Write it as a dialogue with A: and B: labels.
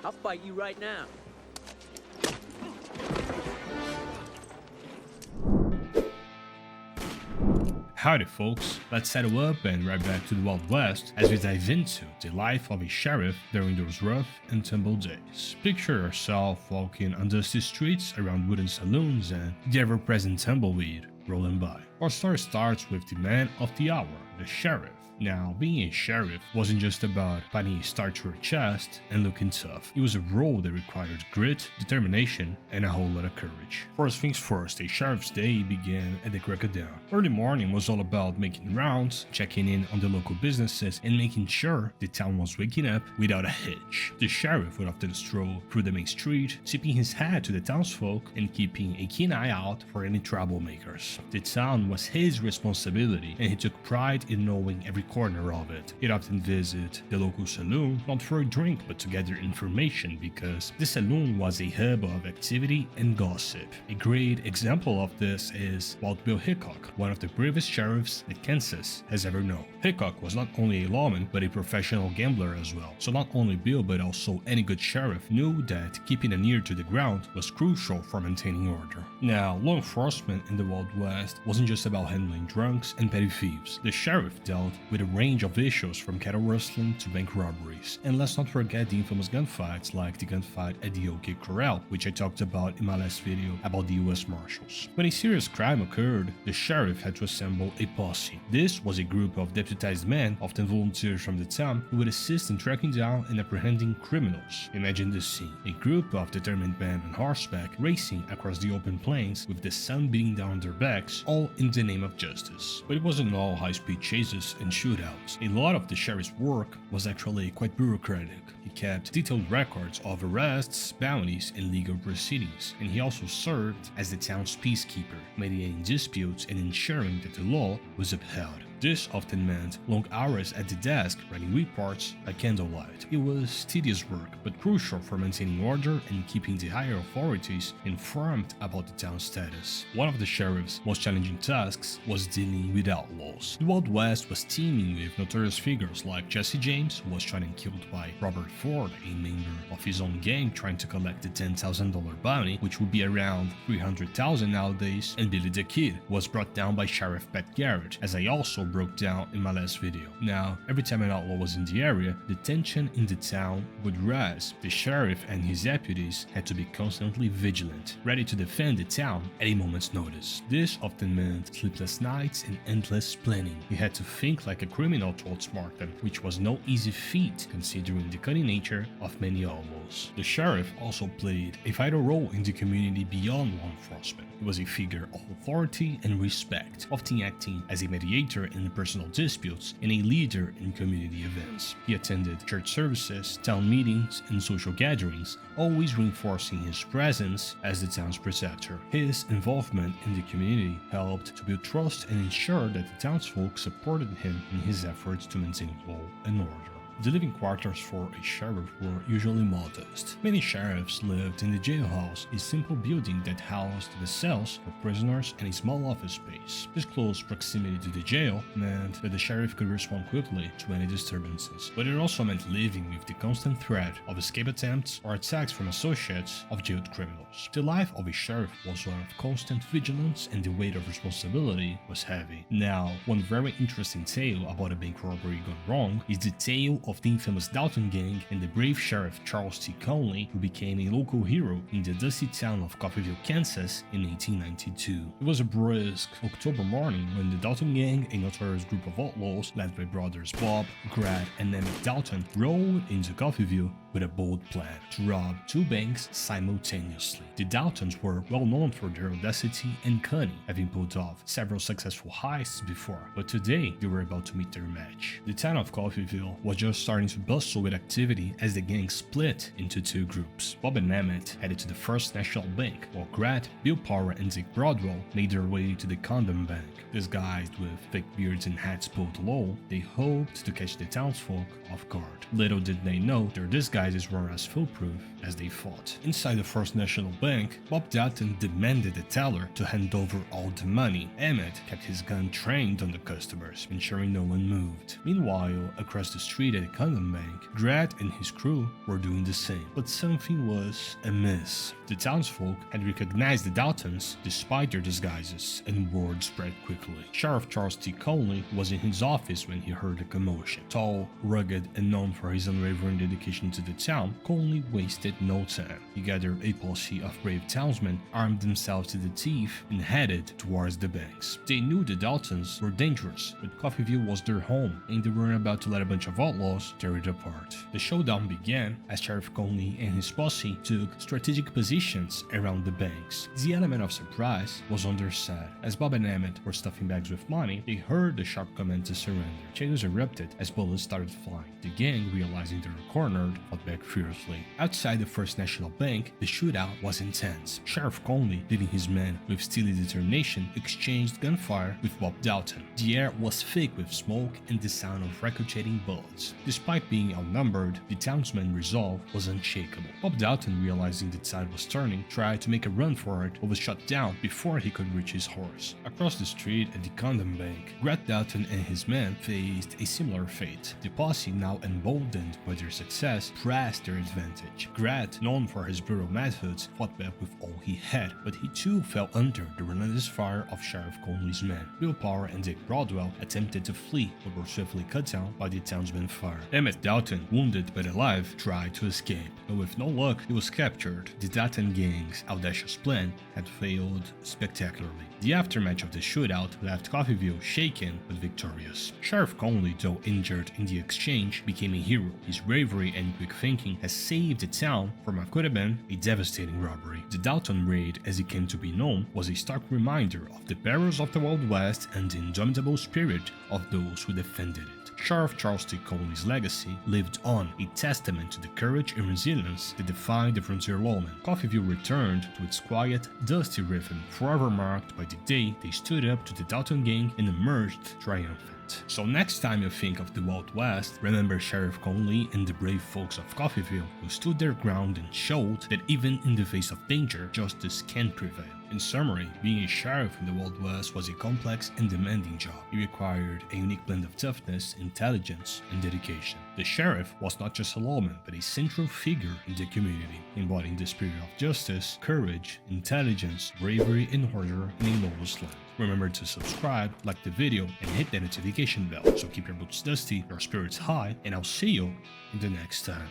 A: I'll fight you right now.
B: Howdy folks, let's settle up and right back to the Wild West as we dive into the life of a sheriff during those rough and tumble days. Picture yourself walking on dusty streets around wooden saloons and the ever-present tumbleweed rolling by. Our story starts with the man of the hour, the sheriff. Now, being a sheriff wasn't just about finding a star to your chest and looking tough. It was a role that required grit, determination, and a whole lot of courage. First things first, a sheriff's day began at the crack of dawn. Early morning was all about making rounds, checking in on the local businesses, and making sure the town was waking up without a hitch. The sheriff would often stroll through the main street, tipping his hat to the townsfolk and keeping a keen eye out for any troublemakers. The town was his responsibility, and he took pride in knowing every corner of it. He'd often visit the local saloon, not for a drink but to gather information, because the saloon was a hub of activity and gossip. A great example of this is Wild Bill Hickok, one of the bravest sheriffs that Kansas has ever known. Hickok was not only a lawman but a professional gambler as well, so not only Bill but also any good sheriff knew that keeping an ear to the ground was crucial for maintaining order. Now, law enforcement in the Wild West wasn't just about handling drunks and petty thieves. The sheriff dealt with a range of issues from cattle rustling to bank robberies. And let's not forget the infamous gunfights like the gunfight at the OK Corral, which I talked about in my last video about the US Marshals. When a serious crime occurred, the sheriff had to assemble a posse. This was a group of deputized men, often volunteers from the town, who would assist in tracking down and apprehending criminals. Imagine this scene: a group of determined men on horseback racing across the open plains with the sun beating down their backs, all in the name of justice. But it wasn't all high-speed chases and shootouts. A lot of the sheriff's work was actually quite bureaucratic. He kept detailed records of arrests, bounties, and legal proceedings, and he also served as the town's peacekeeper, mediating disputes and ensuring that the law was upheld. This often meant long hours at the desk writing reports by candlelight. It was tedious work, but crucial for maintaining order and keeping the higher authorities informed about the town's status. One of the sheriff's most challenging tasks was dealing with outlaws. The Wild West was teeming with notorious figures like Jesse James, who was shot and killed by Robert Ford, a member of his own gang trying to collect the $10,000 bounty, which would be around $300,000 nowadays, and Billy the Kid was brought down by Sheriff Pat Garrett, as I also broke down in my last video. Now, every time an outlaw was in the area, the tension in the town would rise. The sheriff and his deputies had to be constantly vigilant, ready to defend the town at a moment's notice. This often meant sleepless nights and endless planning. He had to think like a criminal to outsmart them, which was no easy feat considering the cunning nature of many outlaws. The sheriff also played a vital role in the community beyond law enforcement. He was a figure of authority and respect, often acting as a mediator in personal disputes and a leader in community events. He attended church services, town meetings, and social gatherings, always reinforcing his presence as the town's protector. His involvement in the community helped to build trust and ensure that the townsfolk supported him in his efforts to maintain law and order. The living quarters for a sheriff were usually modest. Many sheriffs lived in the jailhouse, a simple building that housed the cells for prisoners and a small office space. This close proximity to the jail meant that the sheriff could respond quickly to any disturbances, but it also meant living with the constant threat of escape attempts or attacks from associates of jailed criminals. The life of a sheriff was one of constant vigilance, and the weight of responsibility was heavy. Now, one very interesting tale about a bank robbery gone wrong is the tale of the infamous Dalton Gang and the brave sheriff Charles T. Conley, who became a local hero in the dusty town of Coffeyville, Kansas in 1892. It was a brisk October morning when the Dalton Gang, a notorious group of outlaws led by brothers Bob, Grad, and Emmett Dalton, rode into Coffeyville with a bold plan to rob two banks simultaneously. The Daltons were well known for their audacity and cunning, having pulled off several successful heists before, but today they were about to meet their match. The town of Coffeyville was just starting to bustle with activity as the gang split into two groups. Bob and Emmett headed to the First National Bank, while Grant, Bill Power, and Zeke Broadwell made their way to the Condom Bank. Disguised with thick beards and hats pulled low, they hoped to catch the townsfolk off guard. Little did they know their disguises were as foolproof as they fought. Inside the First National Bank, Bob Dalton demanded the teller to hand over all the money. Emmett kept his gun trained on the customers, ensuring no one moved. Meanwhile, across the street at the Dalton Gang, Grant and his crew were doing the same, but something was amiss. The townsfolk had recognized the Daltons despite their disguises, and word spread quickly. Sheriff Charles T. Conley was in his office when he heard the commotion. Tall, rugged, and known for his unwavering dedication to the town, Conley wasted no time. He gathered a posse of brave townsmen, armed themselves to the teeth, and headed towards the banks. They knew the Daltons were dangerous, but Coffeyville was their home, and they weren't about to let a bunch of outlaws tear it apart. The showdown began as Sheriff Conley and his posse took strategic positions around the banks. The element of surprise was on their side. As Bob and Emmett were stuffing bags with money, they heard the sharp command to surrender. Chaos erupted as bullets started flying. The gang, realizing they were cornered, fought back fiercely. Outside the First National Bank, the shootout was intense. Sheriff Conley, leading his men with steely determination, exchanged gunfire with Bob Dalton. The air was thick with smoke and the sound of ricocheting bullets. Despite being outnumbered, the townsman's resolve was unshakable. Bob Dalton, realizing the tide was turning, tried to make a run for it, but was shot down before he could reach his horse. Across the street at the Dalton Bank, Grant Dalton and his men faced a similar fate. The posse, now emboldened by their success, pressed their advantage. Grant, known for his brutal methods, fought back with all he had, but he too fell under the relentless fire of Sheriff Conley's men. Bill Power and Dick Broadwell attempted to flee, but were swiftly cut down by the townsmen's fire. Emmett Dalton, wounded but alive, tried to escape, but with no luck, he was captured. The Dalton Gang's audacious plan had failed spectacularly. The aftermath of the shootout left Coffeyville shaken but victorious. Sheriff Conley, though injured in the exchange, became a hero. His bravery and quick thinking has saved the town from what could have been a devastating robbery. The Dalton Raid, as it came to be known, was a stark reminder of the perils of the Wild West and the indomitable spirit of those who defended it. Sheriff Charles T. Conley's legacy lived on, a testament to the courage and resilience that defined the frontier lawmen. Coffeyville returned to its quiet, dusty rhythm, forever marked by the day they stood up to the Dalton Gang and emerged triumphant. So next time you think of the Wild West, remember Sheriff Conley and the brave folks of Coffeyville who stood their ground and showed that even in the face of danger, justice can prevail. In summary, being a sheriff in the Wild West was a complex and demanding job. It required a unique blend of toughness, intelligence, and dedication. The sheriff was not just a lawman, but a central figure in the community, embodying the spirit of justice, courage, intelligence, bravery, and order in a lawless land. Remember to subscribe, like the video, and hit that notification bell, so keep your boots dusty, your spirits high, and I'll see you in the next time.